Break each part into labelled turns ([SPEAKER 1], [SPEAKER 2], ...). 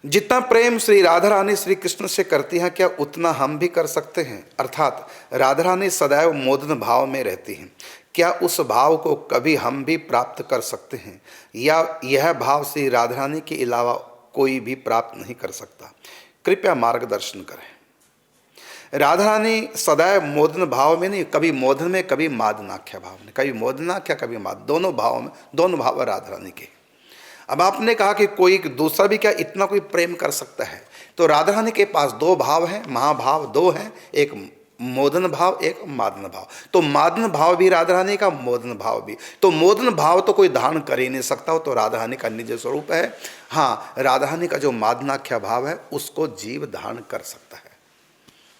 [SPEAKER 1] जितना प्रेम श्री राधा रानी श्री कृष्ण से करती हैं, क्या उतना हम भी कर सकते हैं? अर्थात राधा रानी सदैव मोदन भाव में रहती हैं, क्या उस भाव को कभी हम भी प्राप्त कर सकते हैं, या यह भाव श्री राधा रानी के अलावा कोई भी प्राप्त नहीं कर सकता? कृपया मार्गदर्शन करें। राधा रानी सदैव मोदन भाव में नहीं, कभी मोदन में कभी मादनाख्या भाव में, कभी मोदनाख्या कभी माद, दोनों भाव में, दोनों भाव राधा रानी के। अब आपने कहा कि कोई दूसरा भी क्या इतना कोई प्रेम कर सकता है? तो राधा रानी के पास दो भाव हैं, महाभाव दो हैं, एक मोदन भाव एक मादन भाव। तो मादन भाव भी राधा रानी का, मोदन भाव भी। तो मोदन भाव तो कोई धारण कर ही नहीं सकता हो, तो राधा रानी का निज स्वरूप है। हाँ, राधा रानी का जो मादनाख्या भाव है उसको जीव धारण कर सकता है।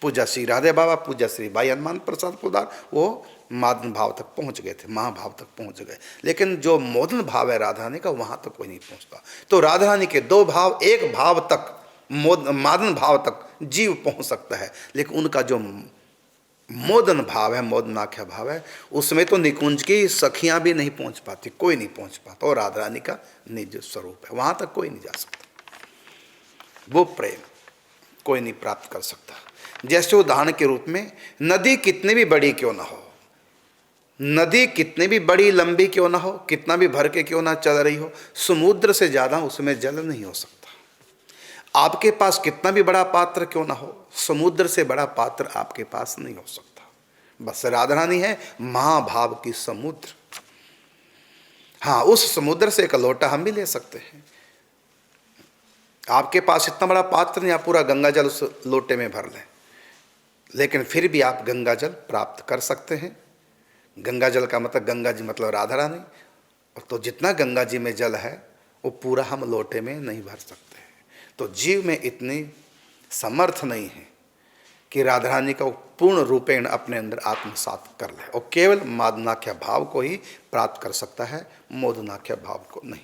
[SPEAKER 1] पूजा श्री राधे बाबा, पूजा श्री भाई हनुमान प्रसाद पोदार, वो मादन भाव तक पहुंच गए थे, महाभाव तक पहुंच गए। लेकिन जो मोदन भाव है राधा रानी का, वहां तक कोई नहीं पहुंचता। तो राधा रानी के दो भाव, एक भाव तक मादन भाव तक जीव पहुंच सकता है, लेकिन उनका जो मोदन भाव है, मोदनाख्या भाव है, उसमें तो निकुंज की सखियां भी नहीं पहुंच पाती, कोई नहीं पहुंच पाता। और राधा रानी का निज स्वरूप है, वहां तक कोई नहीं जा सकता। वो प्रेम कोई नहीं प्राप्त कर सकता। जैसे उदाहरण के रूप में, नदी कितनी भी बड़ी क्यों ना हो, नदी कितनी भी बड़ी लंबी क्यों ना हो, कितना भी भर के क्यों ना चल रही हो, समुद्र से ज्यादा उसमें जल नहीं हो सकता। आपके पास कितना भी बड़ा पात्र क्यों ना हो, समुद्र से बड़ा पात्र आपके पास नहीं हो सकता। बस राधा रानी है महाभाव की समुद्र। हाँ, उस समुद्र से एक लोटा हम भी ले सकते हैं। आपके पास इतना बड़ा पात्र नहीं, आप पूरा गंगा जल उस लोटे में भर लें, लेकिन फिर भी आप गंगा जल प्राप्त कर सकते हैं। गंगा जल का मतलब, गंगा जी मतलब राधा रानी। और तो जितना गंगा जी में जल है वो पूरा हम लोटे में नहीं भर सकते हैं। तो जीव में इतनी समर्थ नहीं है कि राधा रानी का पूर्ण रूपेण अपने अंदर आत्मसात कर ले, और केवल मादनाख्या भाव को ही प्राप्त कर सकता है, मोदनाख्या भाव को नहीं।